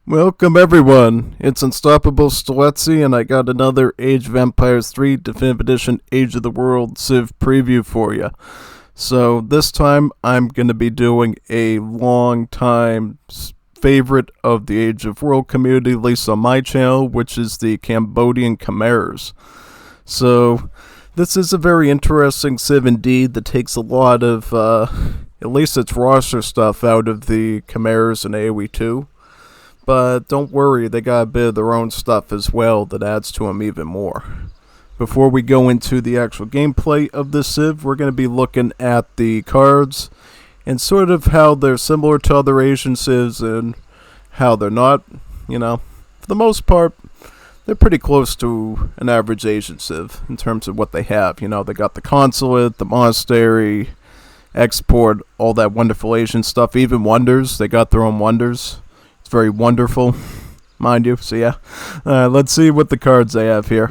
Welcome everyone, it's Unstoppable Steletsy, and I got another Age of Empires 3 Definitive Edition Age of the World Civ preview for you. So this time I'm going to be doing a long time favorite of the Age of World community, at least on my channel, which is the Cambodian Khmers. So this is a very interesting civ indeed that takes a lot of, at least its roster stuff out of the Khmers and AOE2. But don't worry, they got a bit of their own stuff as well that adds to them even more. Before we go into the actual gameplay of this civ, we're going to be looking at the cards and sort of how they're similar to other Asian civs and how they're not. You know, for the most part, they're pretty close to an average Asian civ in terms of what they have. You know, they got the consulate, the monastery, export, all that wonderful Asian stuff, even wonders. They got their own wonders. It's very wonderful, mind you. So yeah, let's see what the cards they have here.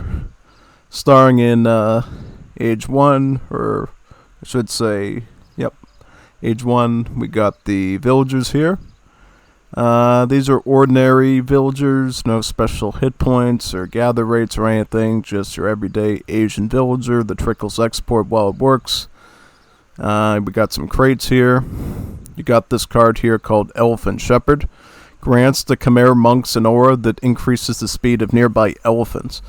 Starring in Age 1, or I should say, yep, Age 1, we got the villagers here. These are ordinary villagers, no special hit points or gather rates or anything, just your everyday Asian villager that trickles export while it works. We got some crates here. You got this card here called Elephant Shepherd. Grants the Khmer monks an aura that increases the speed of nearby elephants.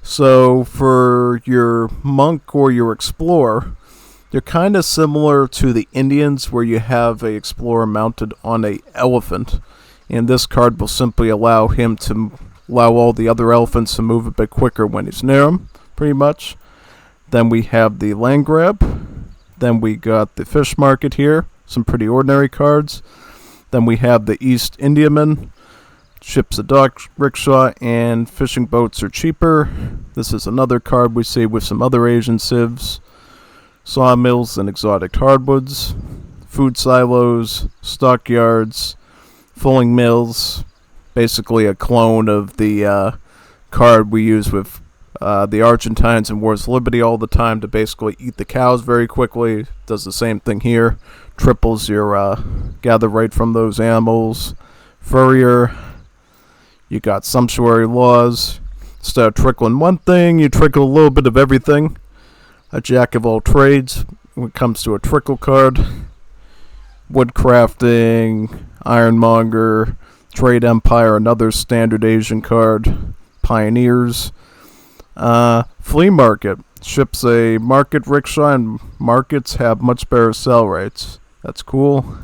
So for your monk or your explorer, they're kind of similar to the Indians, where you have a explorer mounted on a elephant, and this card will simply allow him to allow all the other elephants to move a bit quicker when he's near them, pretty much. Then we have the land grab. Then we got the fish market here, some pretty ordinary cards. Then we have the East Indiaman, ships a dock rickshaw, and fishing boats are cheaper. This is another card we see with some other Asian civs. Sawmills and exotic hardwoods, food silos, stockyards, fulling mills, basically a clone of the card we use with the Argentines in Wars of Liberty all the time to basically eat the cows very quickly. Does the same thing here. Triples your gather right from those animals. Furrier, you got sumptuary laws. Instead of trickling one thing, you trickle a little bit of everything. A jack of all trades when it comes to a trickle card. Woodcrafting, ironmonger, trade empire, another standard Asian card. Pioneers. Flea market. Ships a market rickshaw, and markets have much better sell rates. That's cool.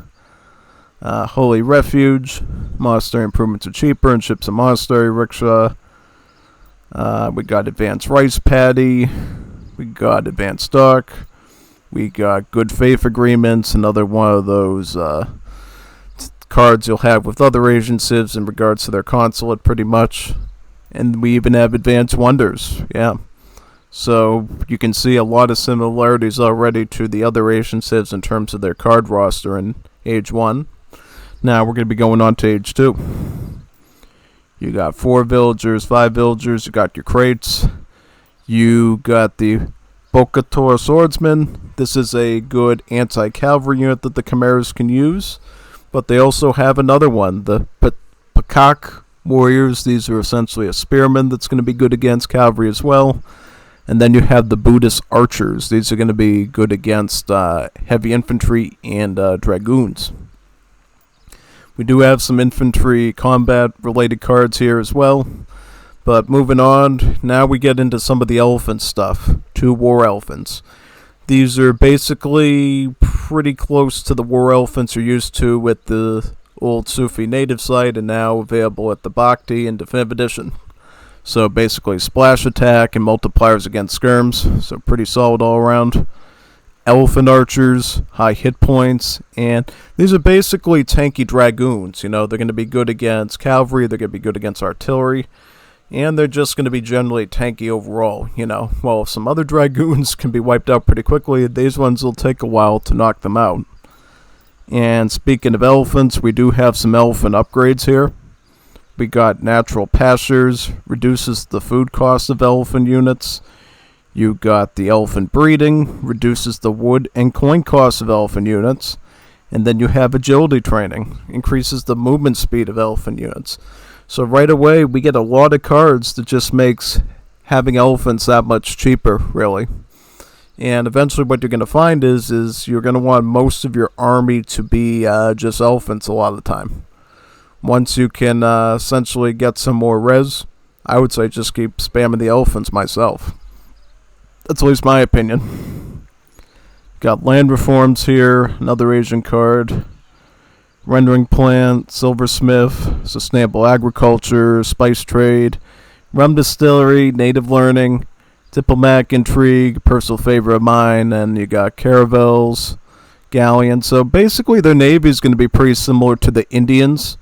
Holy refuge. Monastery improvements are cheaper, and ships a monastery rickshaw. We got advanced rice paddy. We got advanced stock. We got good faith agreements, another one of those cards you'll have with other Asian civs in regards to their consulate, pretty much. And we even have advanced wonders, yeah. So you can see a lot of similarities already to the other Asian civs in terms of their card roster in Age 1. Now we're going to be going on to Age 2. You got 4 villagers, 5 villagers, you got your crates. You got the Bokator Swordsman. This is a good anti-cavalry unit that the Khmers can use. But they also have another one, the Pakak Warriors. These are essentially a spearman that's going to be good against cavalry as well. And then you have the Buddhist archers. These are going to be good against heavy infantry and dragoons. We do have some infantry combat related cards here as well. But moving on, now we get into some of the elephant stuff. 2 war elephants. These are basically pretty close to the war elephants you're used to with the old Sufi native site, and now available at the Bhakti and Definitive Edition. So basically splash attack and multipliers against skirms, so pretty solid all around. Elephant archers, high hit points, and these are basically tanky dragoons. You know, they're going to be good against cavalry, they're going to be good against artillery, and they're just going to be generally tanky overall. You know, while some other dragoons can be wiped out pretty quickly, these ones will take a while to knock them out. And speaking of elephants, we do have some elephant upgrades here. We got natural pastures, reduces the food cost of elephant units. You got the elephant breeding, reduces the wood and coin cost of elephant units. And then you have agility training, increases the movement speed of elephant units. So right away, we get a lot of cards that just makes having elephants that much cheaper, really. And eventually what you're going to find is you're going to want most of your army to be just elephants a lot of the time. Once you can essentially get some more res, I would say just keep spamming the elephants myself. That's at least my opinion. Got land reforms here, another Asian card. Rendering plant, silversmith, sustainable agriculture, spice trade, rum distillery, native learning, diplomatic intrigue, personal favorite of mine, and you got caravels, galleons. So basically their navy is going to be pretty similar to the Indians,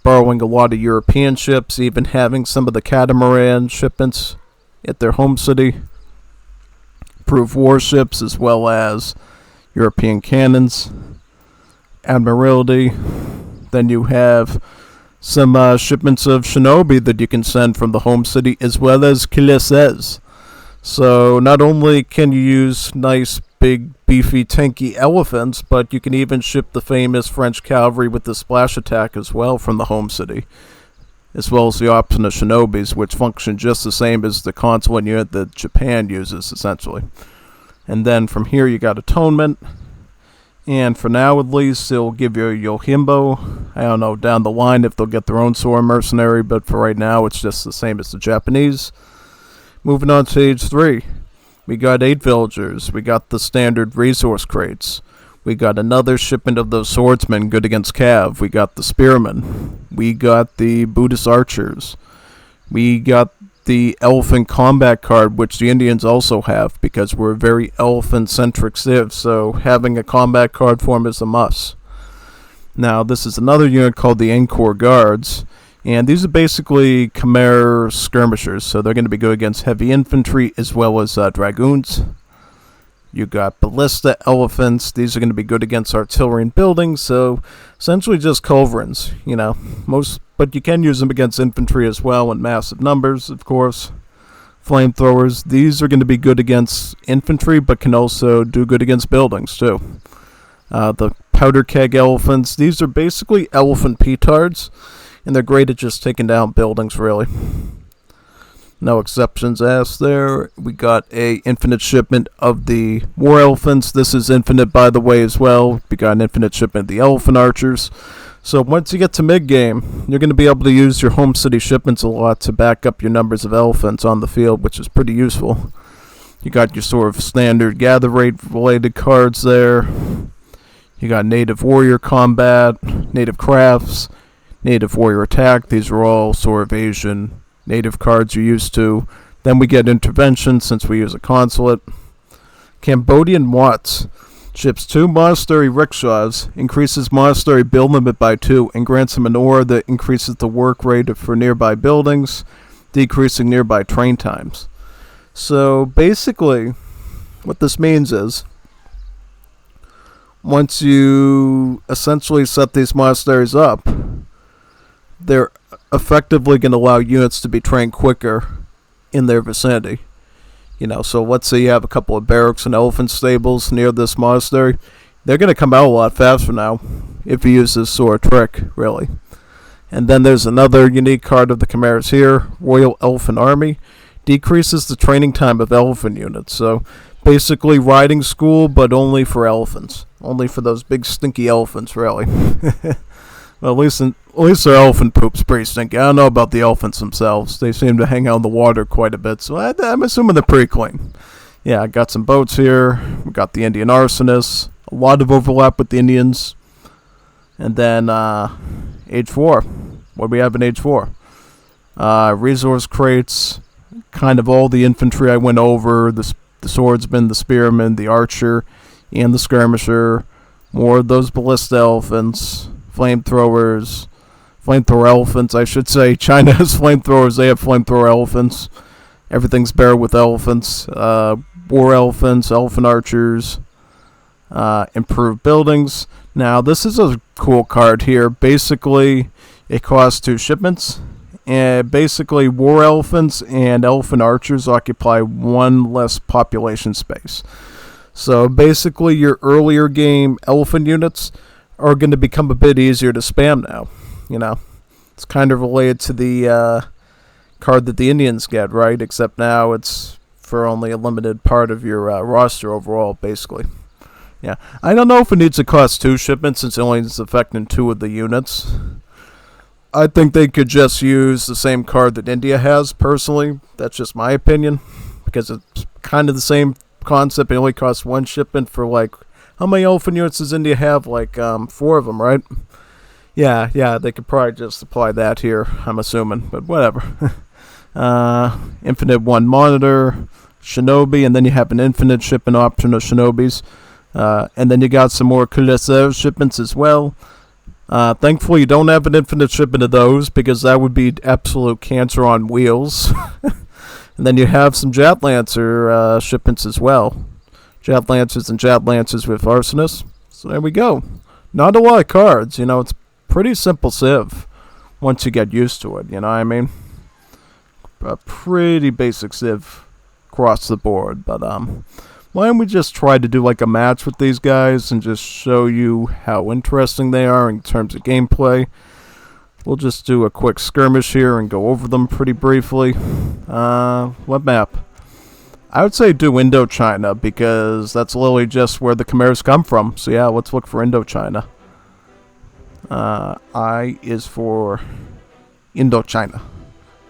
borrowing a lot of European ships, even having some of the catamaran shipments at their home city. Approved warships as well as European cannons. Admiralty. Then you have some shipments of shinobi that you can send from the home city, as well as civs. So not only can you use nice, big, beefy, tanky elephants, but you can even ship the famous French cavalry with the splash attack as well from the home city, as well as the option of shinobis, which function just the same as the consulate unit that Japan uses, essentially. And then from here you got atonement. And for now, at least, they'll give you a Yohimbo. I don't know down the line if they'll get their own Sora mercenary, but for right now, it's just the same as the Japanese. Moving on to age 3. We got 8 villagers. We got the standard resource crates. We got another shipment of those swordsmen good against Cav. We got the spearmen. We got the Buddhist archers. We got the elephant combat card, which the Indians also have because we're very elephant-centric civs, so having a combat card form is a must. Now, this is another unit called the Angkor Guards, and these are basically Khmer skirmishers, so they're going to be good against heavy infantry as well as dragoons. You got ballista elephants. These are going to be good against artillery and buildings, so essentially just culverins, but you can use them against infantry as well in massive numbers, of course. Flamethrowers, these are going to be good against infantry, but can also do good against buildings, too. The powder keg elephants, these are basically elephant petards, and they're great at just taking down buildings, really. No exceptions asked there. We got a infinite shipment of the war elephants. This is infinite, by the way, as well. We got an infinite shipment of the elephant archers. So once you get to mid-game, you're going to be able to use your home city shipments a lot to back up your numbers of elephants on the field, which is pretty useful. You got your sort of standard gather rate related cards there. You got native warrior combat, native crafts, native warrior attack. These are all sort of Asian native cards you're used to. Then we get intervention since we use a consulate. Cambodian Watts. Ships 2 monastery rickshaws, increases monastery build limit by 2, and grants him an aura that increases the work rate for nearby buildings, decreasing nearby train times. So basically, what this means is, once you essentially set these monasteries up, they're effectively going to allow units to be trained quicker in their vicinity. So let's say you have a couple of barracks and elephant stables near this monastery. They're going to come out a lot faster now if you use this sort of trick, really. And then there's another unique card of the Khmers here, Royal Elephant Army. Decreases the training time of elephant units. So basically riding school, but only for elephants. Only for those big stinky elephants, really. Well, at least their elephant poop's pretty stinky. I don't know about the elephants themselves. They seem to hang out in the water quite a bit, so I'm assuming they're pretty clean. Yeah, I got some boats here. We got the Indian arsonists. A lot of overlap with the Indians. And then, Age 4. What do we have in Age 4? Resource crates. Kind of all the infantry I went over. The swordsman, the spearman, the archer, and the skirmisher. More of those ballista elephants. Flamethrower elephants, I should say. China has flamethrowers, they have flamethrower elephants. Everything's bare with elephants. War elephants, elephant archers, improved buildings. Now, this is a cool card here. Basically, it costs 2 shipments. And basically, war elephants and elephant archers occupy 1 less population space. So basically, your earlier game elephant units are going to become a bit easier to spam now, It's kind of related to the card that the Indians get, right? Except now it's for only a limited part of your roster overall, basically. Yeah, I don't know if it needs to cost 2 shipments since it only is affecting 2 of the units. I think they could just use the same card that India has, personally. That's just my opinion, because it's kind of the same concept. It only costs 1 shipment for, like, how many elephant units does India have? Like, 4 of them, right? Yeah, they could probably just apply that here, I'm assuming, but whatever. Infinite 1 monitor, shinobi, and then you have an infinite shipment option of shinobis. And then you got some more civs shipments as well. Thankfully, you don't have an infinite shipment of those, because that would be absolute cancer on wheels. And then you have some Jet Lancer shipments as well. Jet Lancers and Jet Lancers with Arsonists. So there we go. Not a lot of cards. It's pretty simple civ once you get used to it. You know what I mean? A pretty basic civ across the board. But why don't we just try to do like a match with these guys and just show you how interesting they are in terms of gameplay. We'll just do a quick skirmish here and go over them pretty briefly. What map? I would say do Indochina, because that's literally just where the Khmers come from. So yeah, let's look for Indochina. I is for Indochina.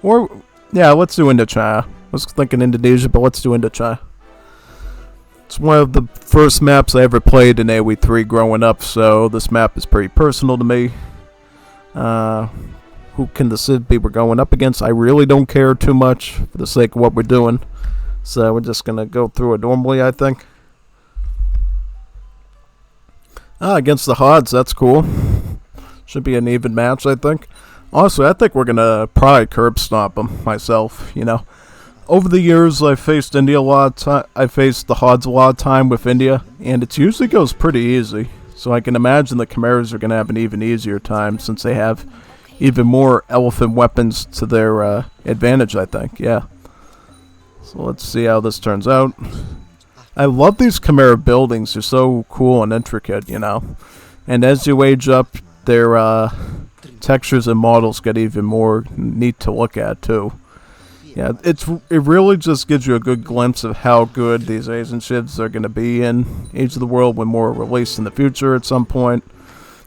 Or, yeah, let's do Indochina. I was thinking Indonesia, but let's do Indochina. It's one of the first maps I ever played in AoE 3 growing up, so this map is pretty personal to me. Who can the civ be we're going up against? I really don't care too much for the sake of what we're doing. So we're just going to go through it normally, I think. Against the Hods, that's cool. Should be an even match, I think. Also, I think we're going to probably curb stomp them myself, Over the years, I faced India a lot of time. I faced the Hods a lot of time with India, and it usually goes pretty easy. So I can imagine the Khmers are going to have an even easier time, since they have even more elephant weapons to their advantage, I think. Yeah. So let's see how this turns out. I love these Khmer buildings. They're so cool and intricate, And as you age up, their textures and models get even more neat to look at, too. Yeah, it really just gives you a good glimpse of how good these Asian civs are going to be in Age of the World when more are released in the future at some point.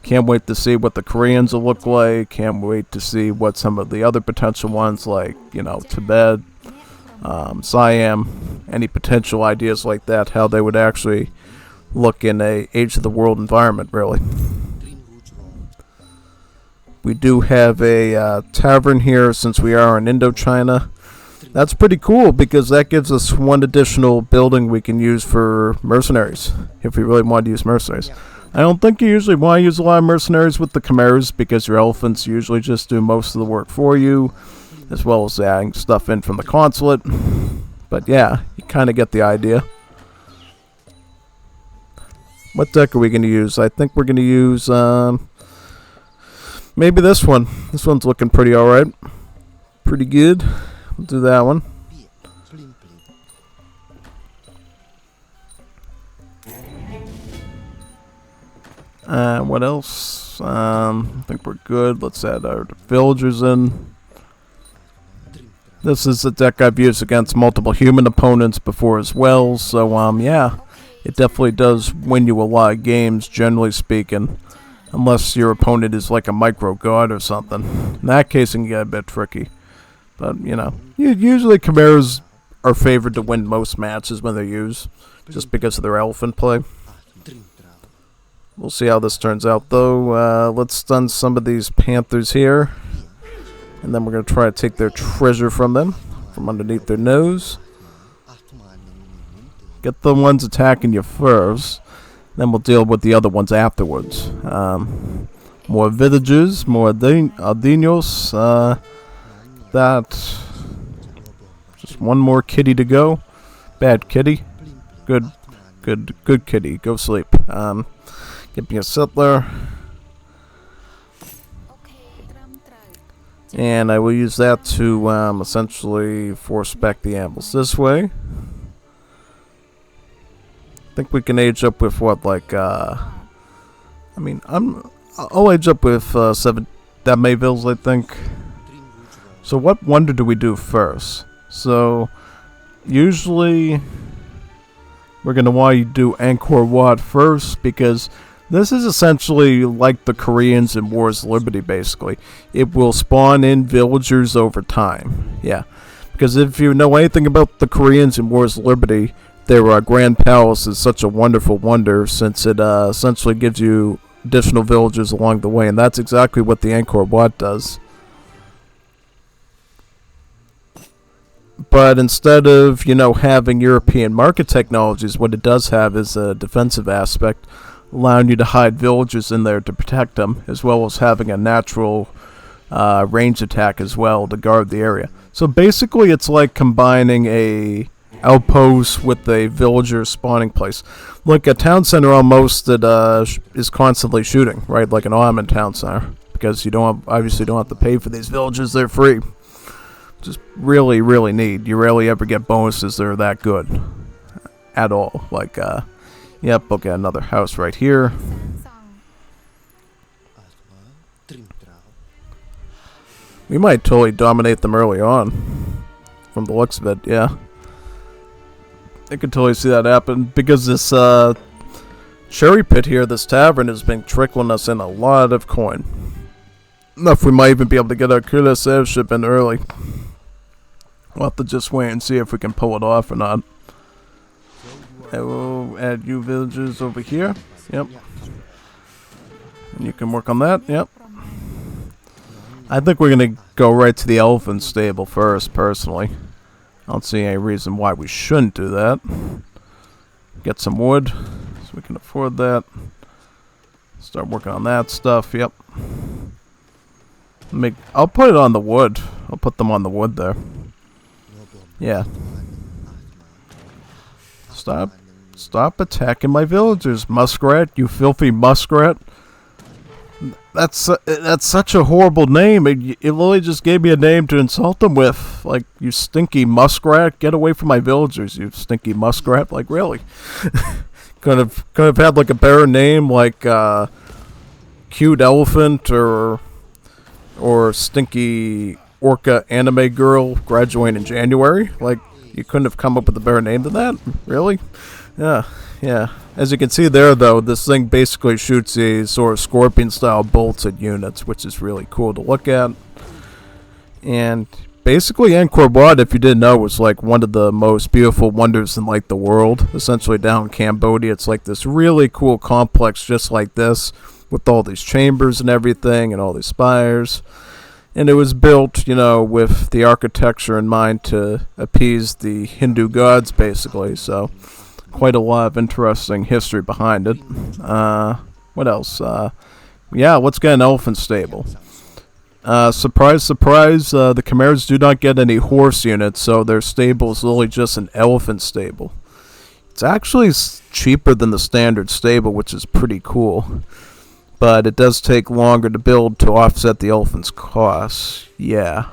Can't wait to see what the Koreans will look like. Can't wait to see what some of the other potential ones like, Tibet, Siam, any potential ideas like that, how they would actually look in a Age of the World environment, really. We do have a tavern here since we are in Indochina. That's pretty cool, because that gives us 1 additional building we can use for mercenaries, if we really want to use mercenaries. I don't think you usually want to use a lot of mercenaries with the Khmers, because your elephants usually just do most of the work for you, as well as adding stuff in from the consulate. But yeah, you kind of get the idea. What deck are we going to use? I think we're going to use maybe this one. This one's looking pretty alright. Pretty good. We'll do that one. What else? I think we're good. Let's add our villagers in. This is a deck I've used against multiple human opponents before as well. So, yeah, it definitely does win you a lot of games, generally speaking. Unless your opponent is like a micro god or something. In that case, it can get a bit tricky. But, usually Khmers are favored to win most matches when they're used, just because of their elephant play. We'll see how this turns out, though. Let's stun some of these panthers here. And then we're going to try to take their treasure from them, from underneath their nose. Get the ones attacking you first. Then we'll deal with the other ones afterwards. More villagers, more aldinos. That. Just one more kitty to go. Bad kitty. Good kitty. Go sleep. Get me a settler. And I will use that to essentially force back the animals this way. I think we can age up with what, like, I'll age up with that many villas, I think. So what wonder do we do first? So usually we're going to want to do Angkor Wat first, because this is essentially like the Koreans in War's Liberty, basically. It will spawn in villagers over time. Yeah. Because if you know anything about the Koreans in War's Liberty, their Grand Palace is such a wonderful wonder, since it essentially gives you additional villagers along the way. And that's exactly what the Angkor Wat does. But instead of, having European market technologies, what it does have is a defensive aspect, allowing you to hide villagers in there to protect them, as well as having a natural range attack as well to guard the area. So basically it's like combining a outpost with a villager spawning place. Like a town center almost that is constantly shooting, right? Like an Ottoman town center. Because you obviously don't have to pay for these villagers, they're free. Just really, really neat. You rarely ever get bonuses that are that good. At all. Like, yep, okay, another house right here. We might totally dominate them early on. From the looks of it, yeah. I could totally see that happen. Because this, cherry pit here, this tavern, has been trickling us in a lot of coin. Enough we might even be able to get our Kulis airship in early. We'll have to just wait and see if we can pull it off or not. I will add you villagers over here. Yep. And you can work on that. Yep. I think we're going to go right to the elephant stable first, personally. I don't see any reason why we shouldn't do that. Get some wood, so we can afford that. Start working on that stuff. Yep. I'll put it on the wood. I'll put them on the wood there. Yeah. Stop attacking my villagers, muskrat, you filthy muskrat. That's such a horrible name. It literally just gave me a name to insult them with. Like, you stinky muskrat, get away from my villagers, you stinky muskrat. Like, really? could have had like a better name, like cute elephant or stinky orca anime girl graduating in January. Like, you couldn't have come up with a better name than that? Really? Yeah. As you can see there, though, this thing basically shoots these sort of scorpion-style bolts at units, which is really cool to look at. And basically, Angkor Wat, if you didn't know, was like one of the most beautiful wonders in like the world. Essentially, down in Cambodia, it's like this really cool complex, just like this, with all these chambers and everything, and all these spires. And it was built, with the architecture in mind to appease the Hindu gods, basically. So, quite a lot of interesting history behind it. What else? Yeah, let's get an elephant stable. Surprise, surprise, the Khmers do not get any horse units, so their stable is literally just an elephant stable. It's actually cheaper than the standard stable, which is pretty cool. But it does take longer to build to offset the elephant's costs. Yeah.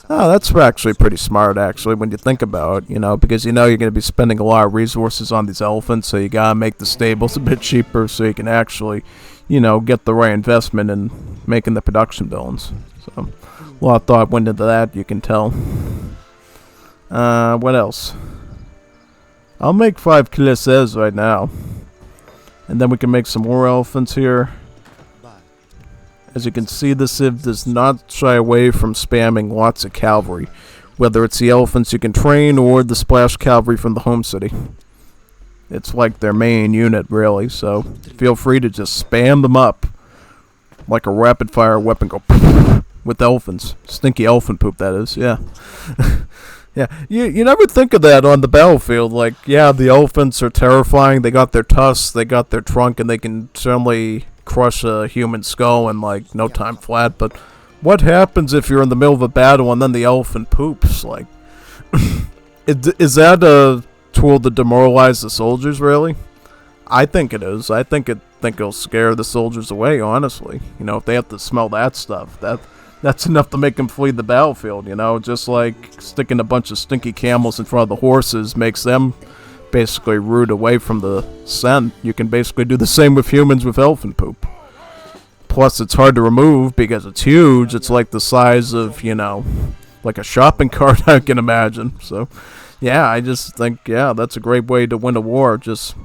Oh, that's actually pretty smart, actually, when you think about it, because you're going to be spending a lot of resources on these elephants, so you gotta make the stables a bit cheaper so you can actually, get the right investment in making the production buildings. So, a lot of thought went into that, you can tell. What else? I'll make 5 civs right now. And then we can make some more elephants here. As you can see, the civ does not shy away from spamming lots of cavalry, whether it's the elephants you can train or the splash cavalry from the home city. It's like their main unit, really, so feel free to just spam them up like a rapid fire weapon, go with elephants. Stinky elephant poop, that is, yeah. Yeah, you never think of that on the battlefield. Like, yeah, the elephants are terrifying, they got their tusks, they got their trunk, and they can certainly crush a human skull in like no time flat, but what happens if you're in the middle of a battle and then the elephant poops? Like, is that a tool to demoralize the soldiers, really? I think it is. I think it'll scare the soldiers away, honestly. If they have to smell that stuff, that's enough to make them flee the battlefield, just like sticking a bunch of stinky camels in front of the horses makes them basically root away from the scent. You can basically do the same with humans with elephant poop. plus it's hard to remove because it's huge. It's like the size of, like a shopping cart, I can imagine. So, yeah, I just think, yeah, that's a great way to win a war. Just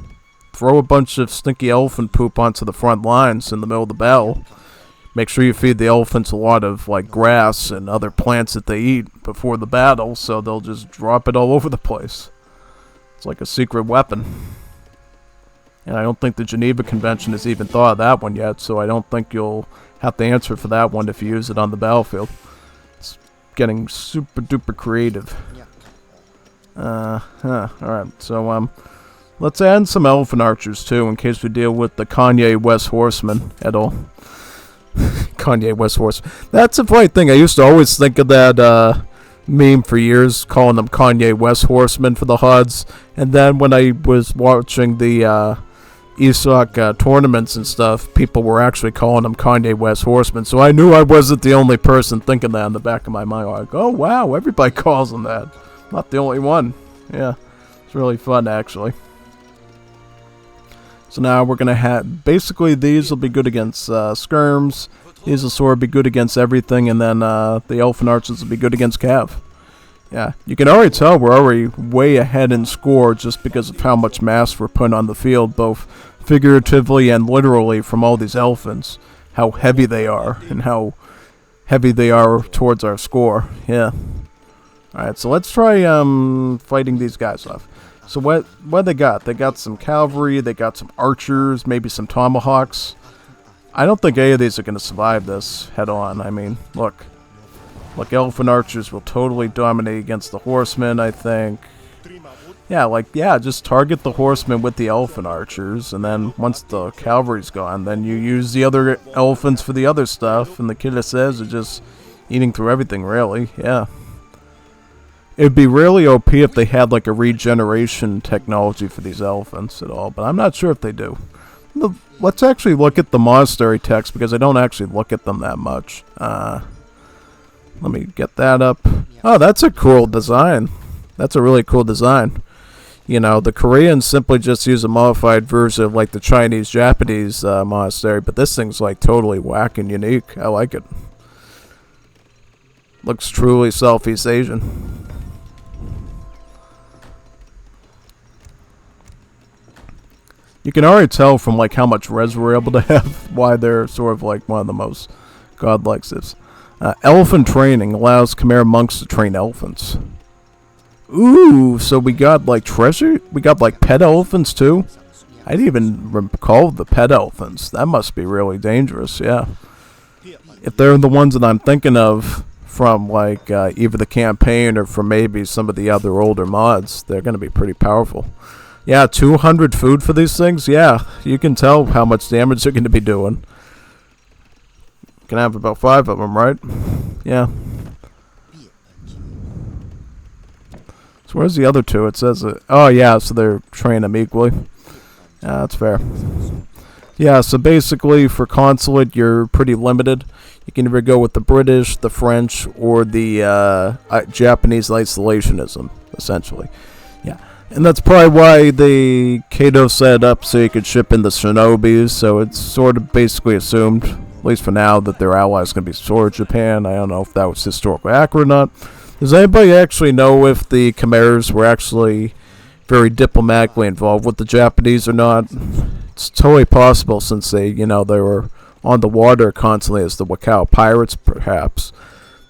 throw a bunch of stinky elephant poop onto the front lines in the middle of the battle. Make sure you feed the elephants a lot of, like, grass and other plants that they eat before the battle, so they'll just drop it all over the place. It's like a secret weapon. And I don't think the Geneva Convention has even thought of that one yet, so I don't think you'll have to answer for that one if you use it on the battlefield. It's getting super duper creative. Alright, so, let's add some elephant archers, too, in case we deal with the Kanye West Horsemen at all. Kanye West Horsemen. That's a funny thing. I used to always think of that, meme for years, calling them Kanye West Horsemen for the HUDs, and then when I was watching the, ESOC tournaments and stuff, people were actually calling them Kanye West Horsemen, so I knew I wasn't the only person thinking that in the back of my mind. Like, oh wow, everybody calls them that. Not the only one. Yeah, it's really fun actually. So now we're gonna have, basically these will be good against skirms, these will sort of be good against everything, and then the elephant archers will be good against cav. Yeah, you can already tell we're already way ahead in score just because of how much mass we're putting on the field, both figuratively and literally, from all these elephants. How heavy they are, and how heavy they are towards our score. Yeah. Alright, so let's try fighting these guys off. So what they got? They got some cavalry, they got some archers, maybe some tomahawks. I don't think any of these are going to survive this head on. I mean, look, elephant archers will totally dominate against the horsemen, I think. Yeah, just target the horsemen with the elephant archers, and then once the cavalry's gone, then you use the other elephants for the other stuff, and the civs are just eating through everything, really. Yeah. It'd be really OP if they had like a regeneration technology for these elephants at all, but I'm not sure if they do. Let's actually look at the monastery text, because I don't actually look at them that much. Let me get that up. Oh, that's a cool design. That's a really cool design. The Koreans simply just use a modified version of like the Chinese-Japanese monastery, but this thing's like totally whack and unique. I like it. Looks truly Southeast Asian. You can already tell from like how much res we're able to have why they're sort of like one of the most godlike civs. Elephant training allows Khmer monks to train elephants. Ooh, so we got like treasure? We got like pet elephants too? I didn't even recall the pet elephants. That must be really dangerous, yeah. If they're the ones that I'm thinking of from like either the campaign or from maybe some of the other older mods, they're going to be pretty powerful. Yeah, 200 food for these things? Yeah, you can tell how much damage they're going to be doing. Can have about 5 of them, right? Yeah. So where's the other 2? It says it. Oh yeah, so they're training them equally. Yeah, that's fair. Yeah, so basically for consulate you're pretty limited. You can either go with the British, the French, or the Japanese isolationism, essentially. Yeah. And that's probably why the Kato set it up so you could ship in the shinobis, so it's sort of basically assumed, at least for now, that their ally is going to be sort of Japan. I don't know if that was historically accurate or not. Does anybody actually know if the Khmers were actually very diplomatically involved with the Japanese or not? It's totally possible, since they were on the water constantly as the Wakao pirates, perhaps.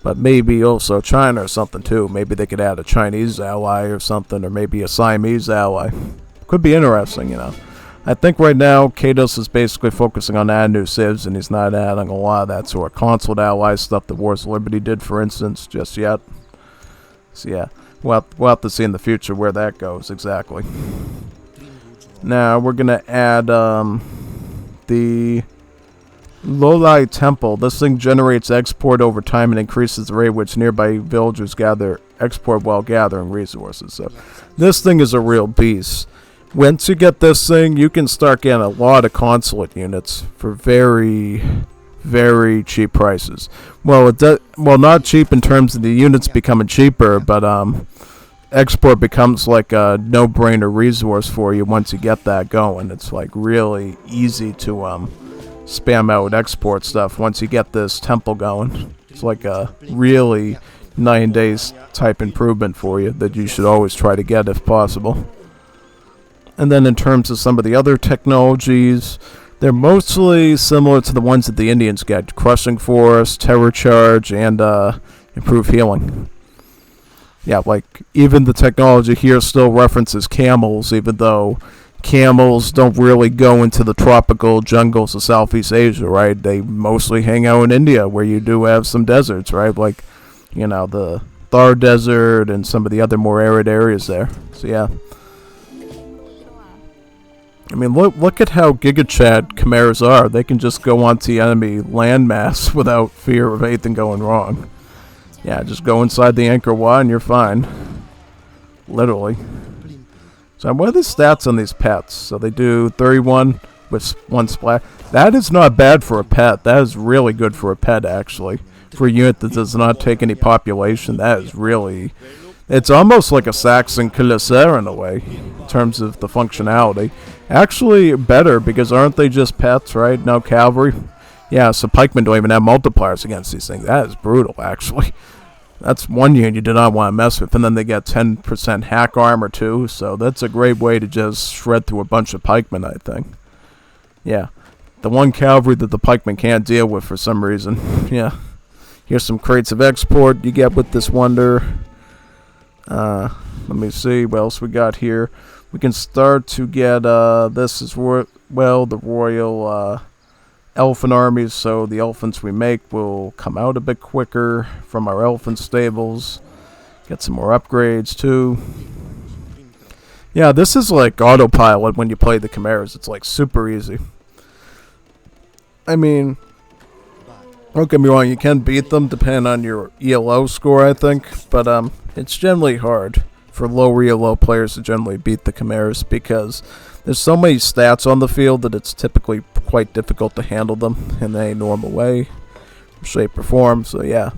But maybe also China or something too. Maybe they could add a Chinese ally or something, or maybe a Siamese ally. Could be interesting, I think right now Kados is basically focusing on adding new civs, and he's not adding a lot of that sort of consulate ally stuff that Wars of Liberty did, for instance, just yet. So yeah, we'll have to see in the future where that goes exactly. Now we're gonna add the Lolai Temple. This thing generates export over time and increases the rate at which nearby villagers gather export while gathering resources. So this thing is a real beast. Once you get this thing, you can start getting a lot of consulate units for very, very cheap prices. Well, not cheap in terms of the units becoming cheaper, but export becomes like a no-brainer resource for you once you get that going. It's like really easy to spam out export stuff once you get this temple going. It's like a really 9 days type improvement for you that you should always try to get if possible. And then in terms of some of the other technologies, they're mostly similar to the ones that the Indians get: Crushing Force, Terror Charge, and Improved Healing. Yeah, like, even the technology here still references camels, even though camels don't really go into the tropical jungles of Southeast Asia, right? They mostly hang out in India, where you do have some deserts, right? Like, you know, the Thar Desert and some of the other more arid areas there. So, yeah. I mean, look at how gigachad Khmers are. They can just go onto the enemy landmass without fear of anything going wrong. Yeah, just go inside the Angkor Wat and you're fine. Literally. So what are the stats on these pets? So they do 31 with 1 splash. That is not bad for a pet. That is really good for a pet, actually. For a unit that does not take any population, that is really... It's almost like a Saxon Cuirassier in a way, in terms of the functionality. Actually, better, because aren't they just pets, right? No cavalry? Yeah, so pikemen don't even have multipliers against these things. That is brutal, actually. That's one unit you do not want to mess with. And then they get 10% hack armor, too. So that's a great way to just shred through a bunch of pikemen, I think. Yeah. The one cavalry that the pikemen can't deal with for some reason. Yeah. Here's some crates of export you get with this wonder. Let me see what else we got here. We can start to get, this is, the royal, elephant armies, so the elephants we make will come out a bit quicker from our elephant stables. Get some more upgrades too. Yeah, this is like autopilot when you play the Khmers. It's like super easy. I mean, don't get me wrong, you can beat them depending on your ELO score, I think, but it's generally hard for lower ELO players to generally beat the Khmers because there's so many stats on the field that it's typically quite difficult to handle them in a normal way, shape, or form. So yeah,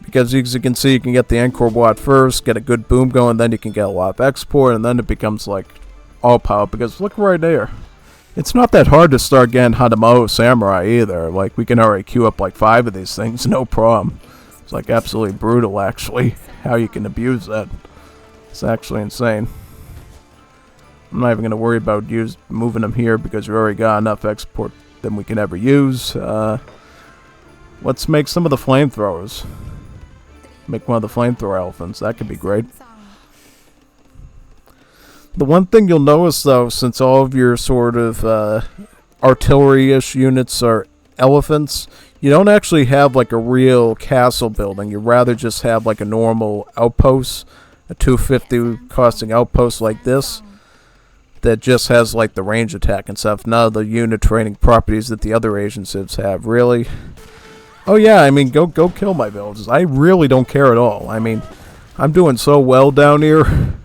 because as you can see, you can get the Angkor Wat first, get a good boom going, then you can get a lot of export, and then it becomes like all power. Because look right there, it's not that hard to start getting Hadamo Samurai either. Like, we can already queue up like 5 of these things, no problem. It's like absolutely brutal, actually, how you can abuse that. It's actually insane. I'm not even going to worry about moving them here because we already got enough export than we can ever use. Let's make some of the flamethrowers. Make one of the flamethrower elephants. That could be great. The one thing you'll notice, though, since all of your sort of artillery-ish units are elephants, you don't actually have like a real castle building. You rather just have like a normal outpost, a 250 costing outpost like this, that just has like the range attack and stuff. None of the unit training properties that the other Asian civs have, really. Oh yeah, I mean, go kill my villages. I really don't care at all. I mean, I'm doing so well down here.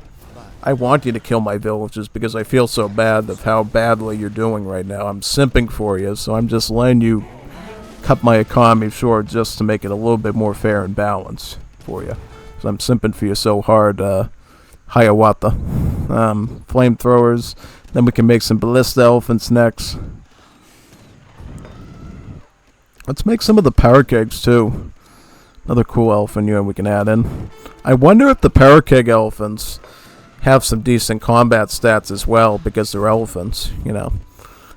I want you to kill my villages because I feel so bad of how badly you're doing right now. I'm simping for you, so I'm just letting you cut my economy short just to make it a little bit more fair and balanced for you. So I'm simping for you so hard, Hiawatha. Flamethrowers. Then we can make some ballista elephants next. Let's make some of the power kegs too. Another cool elephant unit we can add in. I wonder if the power keg elephants have some decent combat stats as well because they're elephants, you know.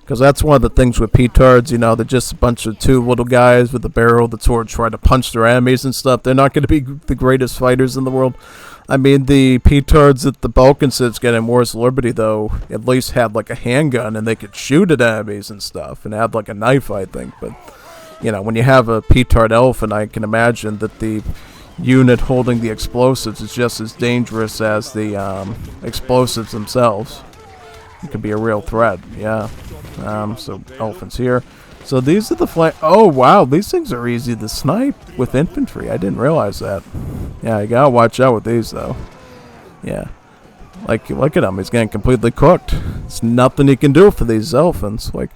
Because that's one of the things with petards, you know, they're just a bunch of 2 little guys with a barrel that's sort of trying to punch their enemies and stuff. They're not going to be the greatest fighters in the world. I mean, the petards that the Balkan civs get in Wars of Liberty, though, at least had like a handgun and they could shoot at enemies and stuff and had like a knife, I think. But, you know, when you have a petard elephant, I can imagine that the unit holding the explosives is just as dangerous as the explosives themselves. It could be a real threat, yeah. So elephants here. So these are the oh wow, these things are easy to snipe with infantry. I didn't realize that. Yeah, you gotta watch out with these though. Yeah, like look at him, he's getting completely cooked. There's nothing he can do for these elephants. Like,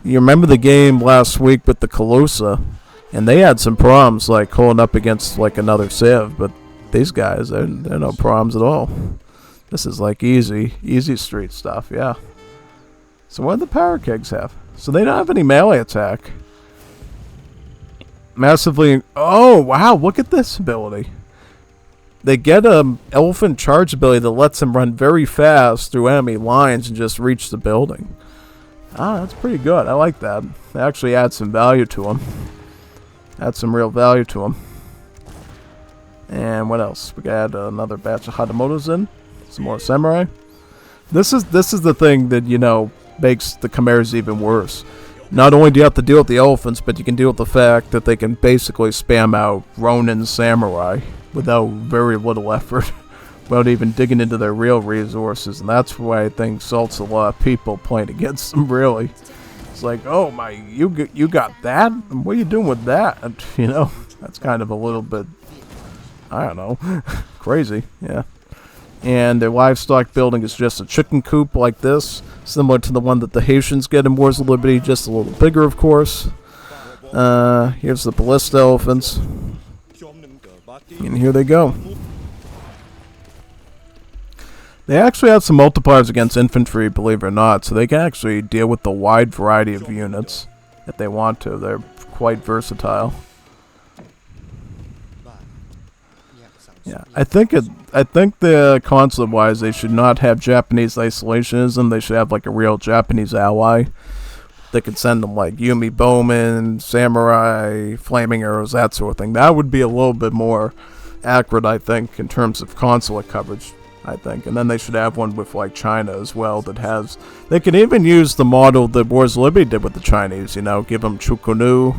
you remember the game last week with the Calusa, and they had some problems like holding up against like another civ, but these guys, they're no problems at all. This is like easy street stuff, yeah. So what do the power kegs have? So they don't have any melee attack. Massively... Oh, wow, look at this ability. They get an elephant charge ability that lets them run very fast through enemy lines and just reach the building. Ah, that's pretty good. I like that. They actually add some value to them. Add some real value to them. And what else? We got another batch of Hatamotos in. Some more samurai. This is the thing that, you know, makes the Khmers even worse. Not only do you have to deal with the elephants, but you can deal with the fact that they can basically spam out Ronin samurai without very little effort, without even digging into their real resources. And that's why I think salts a lot of people playing against them, really. It's like, oh my, you got that? What are you doing with that? And, you know, that's kind of a little bit, I don't know, crazy, yeah. And their livestock building is just a chicken coop like this, similar to the one that the Haitians get in Wars of Liberty, just a little bigger, of course. Here's the ballista elephants. And here they go. They actually have some multipliers against infantry, believe it or not, so they can actually deal with the wide variety of units if they want to. They're quite versatile. Yeah, I think the consulate-wise, they should not have Japanese isolationism. They should have like a real Japanese ally. They could send them like Yumi Bowman, samurai, flaming arrows, that sort of thing. That would be a little bit more accurate, I think, in terms of consulate coverage, I think. And then they should have one with like China as well that has... They can even use the model that Wars of Liberty did with the Chinese, you know, give them Chukunu,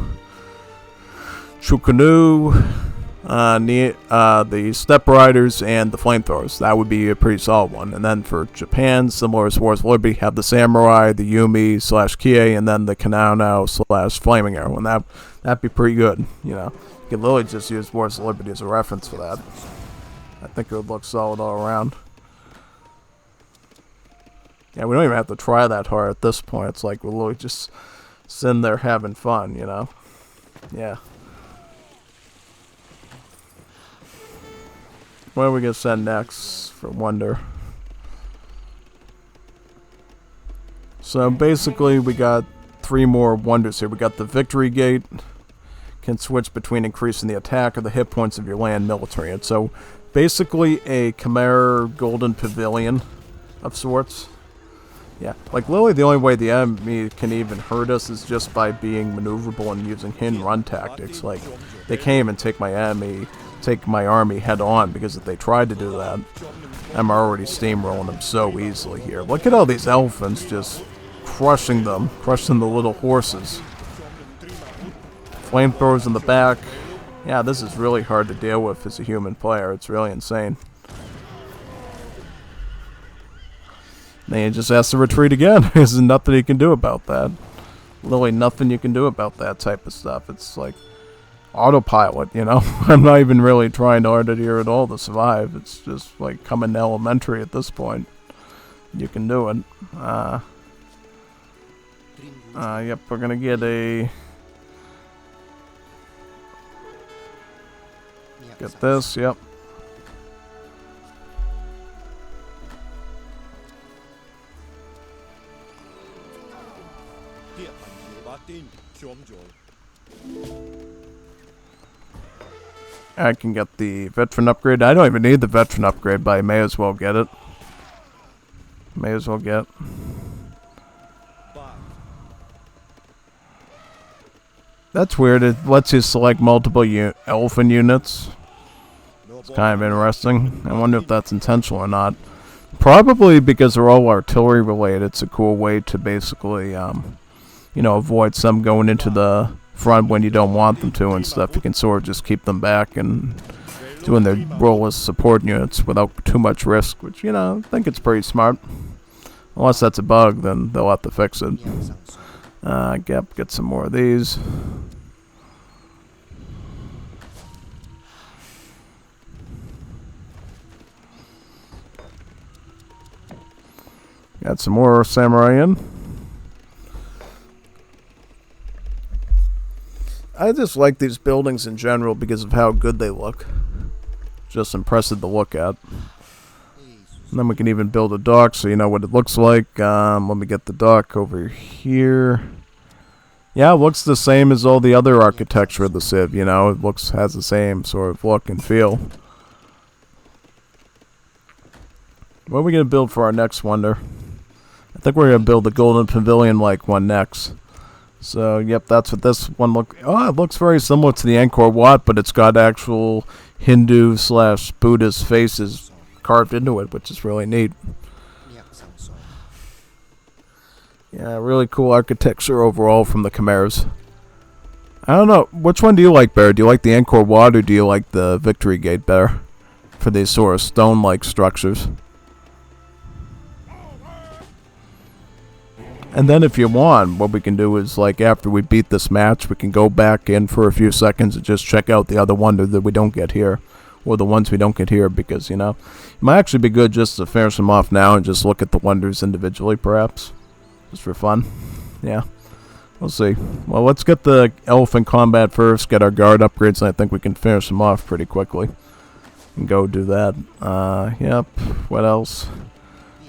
the Step Riders, and the Flamethrowers. That would be a pretty solid one. And then for Japan, similar as Wars of Liberty, have the Samurai, the Yumi / Kie, and then the Kanao / Flaming Arrow. And that'd be pretty good, you know. You could literally just use Wars of Liberty as a reference for that. I think it would look solid all around. Yeah, we don't even have to try that hard at this point. It's like we're literally just sitting there having fun, you know. Yeah. What are we going to send next for Wonder? So basically we got 3 more wonders here. We got the Victory Gate. Can switch between increasing the attack or the hit points of your land military. And so basically a Khmer Golden Pavilion of sorts. Yeah, like literally the only way the enemy can even hurt us is just by being maneuverable and using hit and run tactics. Like, they can't even take my army head on, because if they tried to do that, I'm already steamrolling them so easily here. Look at all these elephants just crushing the little horses. Flamethrowers in the back. Yeah, this is really hard to deal with as a human player. It's really insane. Then he just has to retreat again. There's nothing you can do about that. Literally nothing you can do about that type of stuff. It's like autopilot, you know? I'm not even really trying hard here at all to survive. It's just like coming to elementary at this point. You can do it. Yep, we're gonna get a... Get this, yep. I can get the veteran upgrade. I don't even need the veteran upgrade, but I may as well get it. May as well get. That's weird. It lets you select multiple elephant units. It's kind of interesting. I wonder if that's intentional or not. Probably because they're all artillery related. It's a cool way to basically, you know, avoid some going into the front when you don't want them to and stuff. You can sort of just keep them back and doing their role as support units without too much risk, which, you know, I think it's pretty smart. Unless that's a bug, then they'll have to fix it. Get some more of these. Got some more samurai in. I just like these buildings in general because of how good they look. Just impressive to look at. And then we can even build a dock so you know what it looks like. Let me get the dock over here. Yeah, it looks the same as all the other architecture of the Civ, you know. It has the same sort of look and feel. What are we going to build for our next wonder? I think we're going to build the Golden Pavilion-like one next. So, yep, that's what this one looks... Oh, it looks very similar to the Angkor Wat, but it's got actual Hindu/Buddhist faces carved into it, which is really neat. Yeah, really cool architecture overall from the Khmers. I don't know, which one do you like better? Do you like the Angkor Wat or do you like the Victory Gate better? For these sort of stone-like structures. And then if you want, what we can do is, like, after we beat this match, we can go back in for a few seconds and just check out the other wonder that we don't get here. Or the ones we don't get here, because, you know, it might actually be good just to finish them off now and just look at the wonders individually, perhaps. Just for fun. Yeah. We'll see. Well, let's get the elephant combat first, get our guard upgrades, and I think we can finish them off pretty quickly. And go do that. Yep. What else?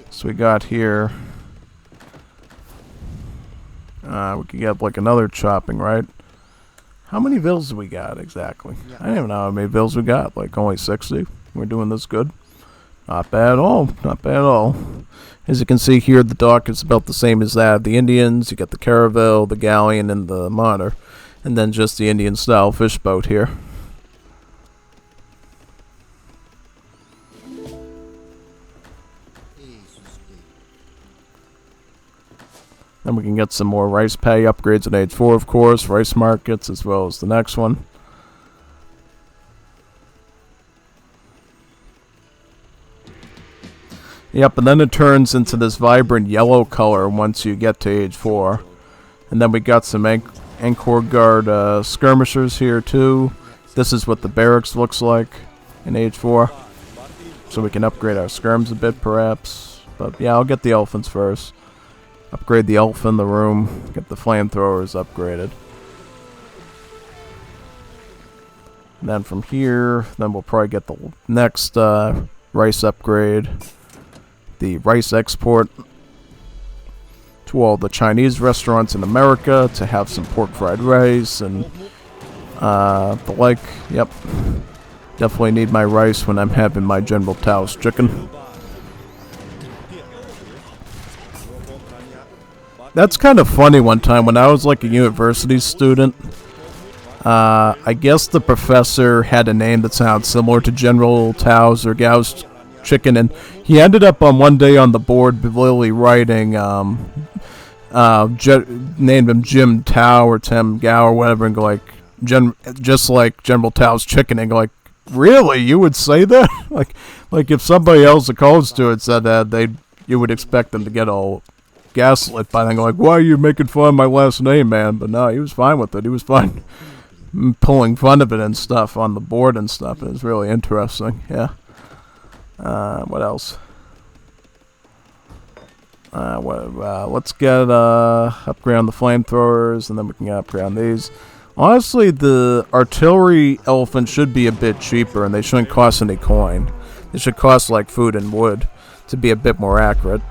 So we got here... we could get like another chopping, right? How many vills do we got exactly? I don't even know how many vills we got. Like only 60. We're doing this good. Not bad at all. Not bad at all. As you can see here, the dock is about the same as that of the Indians. You got the caravel, the galleon, and the monitor. And then just the Indian-style fish boat here. Then we can get some more rice paddy upgrades at age 4, of course. Rice markets, as well as the next one. Yep, and then it turns into this vibrant yellow color once you get to age 4. And then we got some Angkor Guard skirmishers here too. This is what the barracks looks like in age 4. So we can upgrade our skirms a bit perhaps. But yeah, I'll get the elephants first. Upgrade the elf in the room. Get the flamethrowers upgraded. And then from here, then we'll probably get the next rice upgrade. The rice export to all the Chinese restaurants in America to have some pork fried rice and the like. Yep. Definitely need my rice when I'm having my General Tao's chicken. That's kind of funny. One time when I was like a university student, I guess the professor had a name that sounds similar to General Tao's or Gao's chicken, and he ended up on one day on the board literally writing named him Jim Tao or Tim Gao or whatever, and go like just like General Tao's chicken, and go like, really, you would say that? like if somebody else, a college student, said that, you would expect them to get all gaslit by then, go like, why are you making fun of my last name, man? But no, he was fine with it. He was fine pulling fun of it and stuff on the board and stuff. It was really interesting. Yeah. What else? Let's get upgrade on the flamethrowers, and then we can upgrade on these. Honestly, the artillery elephant should be a bit cheaper, and they shouldn't cost any coin. They should cost like food and wood to be a bit more accurate.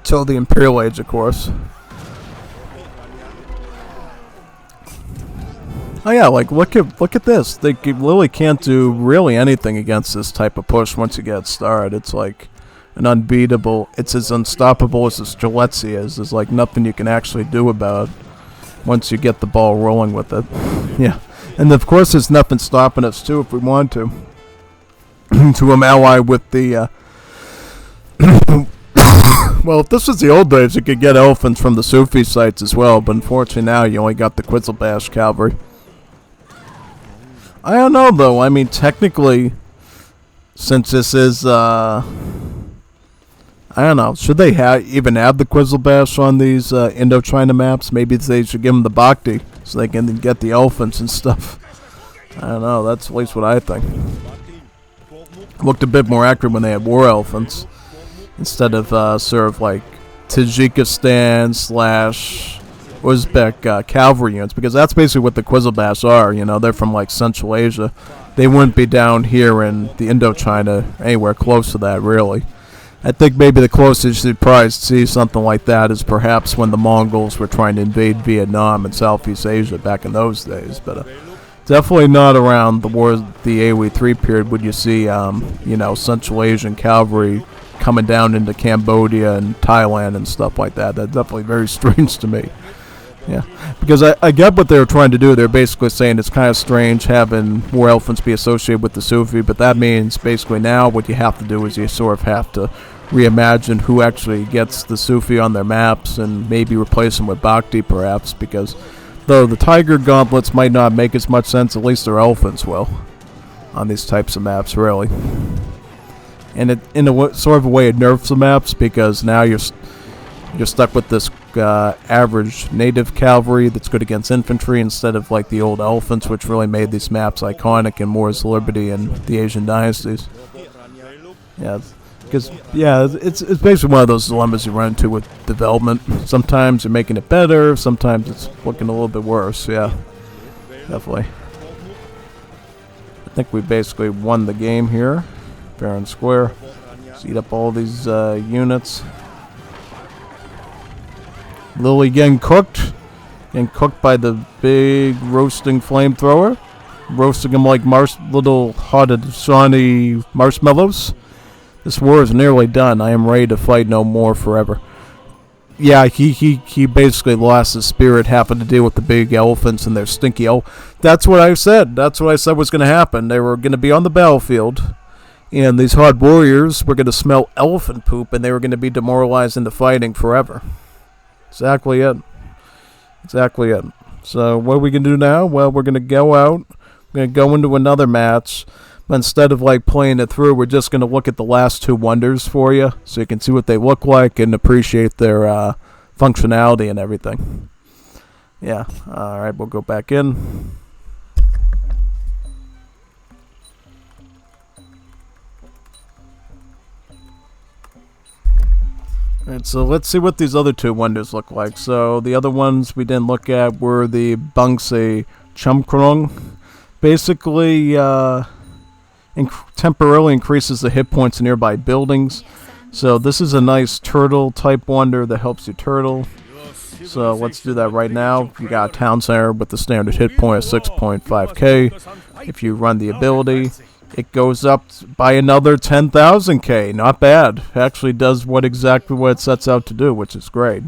Till the Imperial Age, of course. Oh yeah, like look at this. They literally can't do really anything against this type of push once you get started. It's like an unbeatable. It's as unstoppable as the Streletsy is. There's like nothing you can actually do about it once you get the ball rolling with it. Yeah, and of course there's nothing stopping us too if we want to. To ally with the. Well, if this was the old days, you could get elephants from the Sufi sites as well, but unfortunately now you only got the Quetzalbash cavalry. I don't know, though. I mean, technically, since this is, I don't know. Should they even have the Quetzalbash on these Indochina maps? Maybe they should give them the Bhakti so they can get the elephants and stuff. I don't know. That's at least what I think. Looked a bit more accurate when they had war elephants. Instead of sort of like Tajikistan / Uzbek cavalry units, because that's basically what the Quetzalbash are. You know, they're from like Central Asia. They wouldn't be down here in the Indochina anywhere close to that, really. I think maybe the closest you'd probably see something like that is perhaps when the Mongols were trying to invade Vietnam and Southeast Asia back in those days. But definitely not around the AOE3 period would you see, Central Asian cavalry coming down into Cambodia and Thailand and stuff like that. That's definitely very strange to me. Yeah, because I get what they were trying to do. They're basically saying it's kind of strange having war elephants be associated with the Sufi, but that means basically now what you have to do is you sort of have to reimagine who actually gets the Sufi on their maps and maybe replace them with Bhakti perhaps, because though the tiger gauntlets might not make as much sense, at least their elephants will on these types of maps, really. And it, in a sort of a way, it nerfs the maps because now you're stuck with this average native cavalry that's good against infantry instead of like the old elephants, which really made these maps iconic in Wars of Liberty and the Asian dynasties. Yeah, because it's basically one of those dilemmas you run into with development. Sometimes you're making it better, sometimes it's looking a little bit worse. Yeah, definitely. I think we basically won the game here, fair and square. Eat up all these units. Lily getting cooked by the big roasting flamethrower, roasting them like little hotted shiny marshmallows. This war is nearly done. I am ready to fight no more forever. Yeah, he basically lost his spirit having to deal with the big elephants and their stinky That's what I said. That's what I said was going to happen. They were going to be on the battlefield, and these hard warriors were going to smell elephant poop, and they were going to be demoralized into fighting forever. Exactly it. Exactly it. So what are we going to do now? Well, we're going to go out. We're going to go into another match. But instead of like playing it through, we're just going to look at the last two wonders for you so you can see what they look like and appreciate their functionality and everything. Yeah. All right, we'll go back in. Alright, so let's see what these other two wonders look like. So the other ones we didn't look at were the Bangse Chumkrung. Basically, temporarily increases the hit points in nearby buildings. So this is a nice turtle type wonder that helps you turtle. So let's do that right now. You got a town center with the standard hit point of 6.5k. If you run the ability, it goes up by another 10,000k. Not bad. It actually does exactly what it sets out to do, which is great.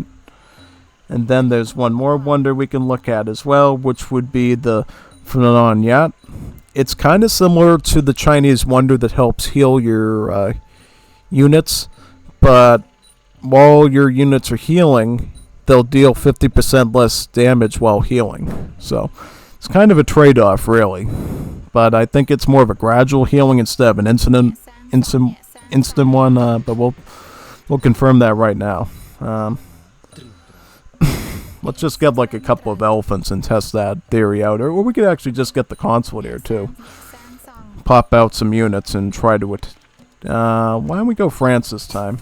And then there's one more wonder we can look at as well, which would be the Phenomenon Yat. It's kind of similar to the Chinese wonder that helps heal your units, but while your units are healing, they'll deal 50% less damage while healing. So it's kind of a trade-off, really. But I think it's more of a gradual healing instead of an instant one. But we'll confirm that right now. Let's just get like a couple of elephants and test that theory out, or we could actually just get the consulate here too. Pop out some units and try to. Why don't we go France this time?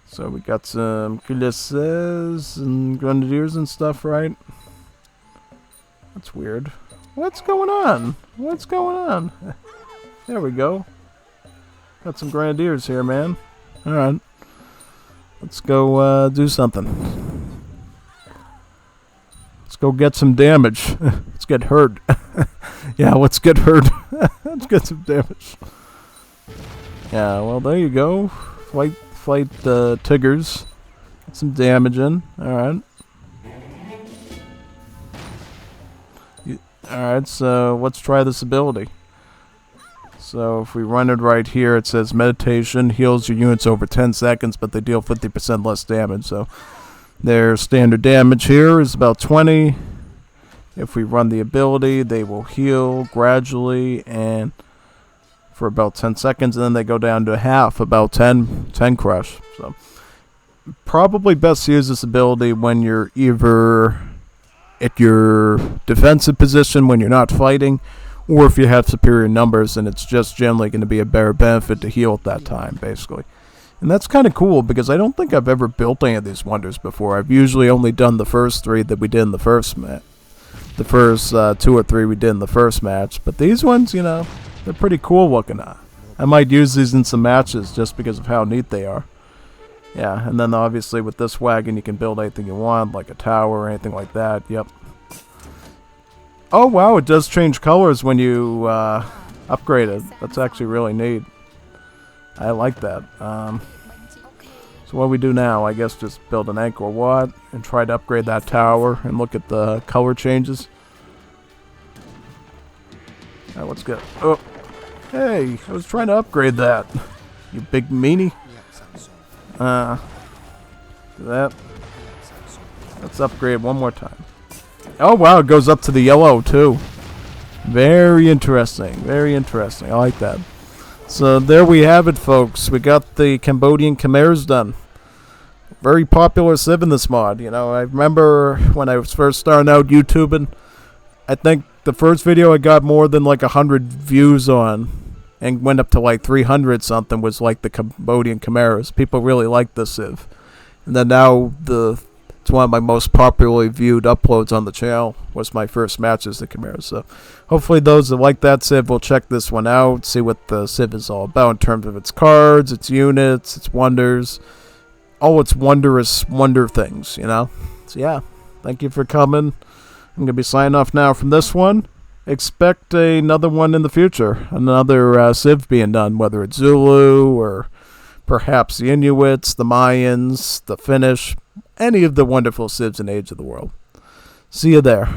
So we got some culisses and grenadiers and stuff, right? That's weird. What's going on? What's going on? There we go. Got some grenadiers here, man. Alright. Let's go do something. Let's go get some damage. Let's get hurt. Yeah, let's get hurt. Let's get some damage. Yeah, well, there you go. Fight the Tigers. Get some damage in. Alright. Alright, so let's try this ability. So if we run it right here, it says meditation heals your units over 10 seconds, but they deal 50% less damage. So their standard damage here is about 20. If we run the ability, they will heal gradually and for about 10 seconds, and then they go down to half, about 10 crush. So probably best to use this ability when you're either at your defensive position when you're not fighting, or if you have superior numbers, and it's just generally going to be a better benefit to heal at that time, basically. And that's kind of cool, because I don't think I've ever built any of these wonders before. I've usually only done the first three that we did in the first match. The first 2 or 3 we did in the first match. But these ones, you know, they're pretty cool looking. I might use these in some matches just because of how neat they are. Yeah, and then obviously with this wagon you can build anything you want, like a tower or anything like that. Yep. Oh wow, it does change colors when you upgrade it. That's actually really neat. I like that. So what we do now, I guess just build an Angkor Wat and try to upgrade that tower and look at the color changes. Alright, let's go. Oh, hey, I was trying to upgrade that. You big meanie. Do that. Let's upgrade one more time. Oh wow, it goes up to the yellow too. Very interesting. Very interesting. I like that. So there we have it, folks. We got the Cambodian Khmers done. Very popular civ in this mod. You know, I remember when I was first starting out YouTubing, I think the first video I got more than like 100 views on, and went up to like 300 something, was like the Cambodian Khmers. People really liked this civ. And then now it's one of my most popularly viewed uploads on the channel. Was my first match as the Khmer. So hopefully those that like that civ will check this one out, see what the civ is all about in terms of its cards, its units, its wonders, all its wondrous wonder things, you know. So yeah, thank you for coming. I'm going to be signing off now from this one. Expect another one in the future. Another civ being done, whether it's Zulu or perhaps the Inuits, the Mayans, the Finnish, any of the wonderful civs in Age of the World. See you there.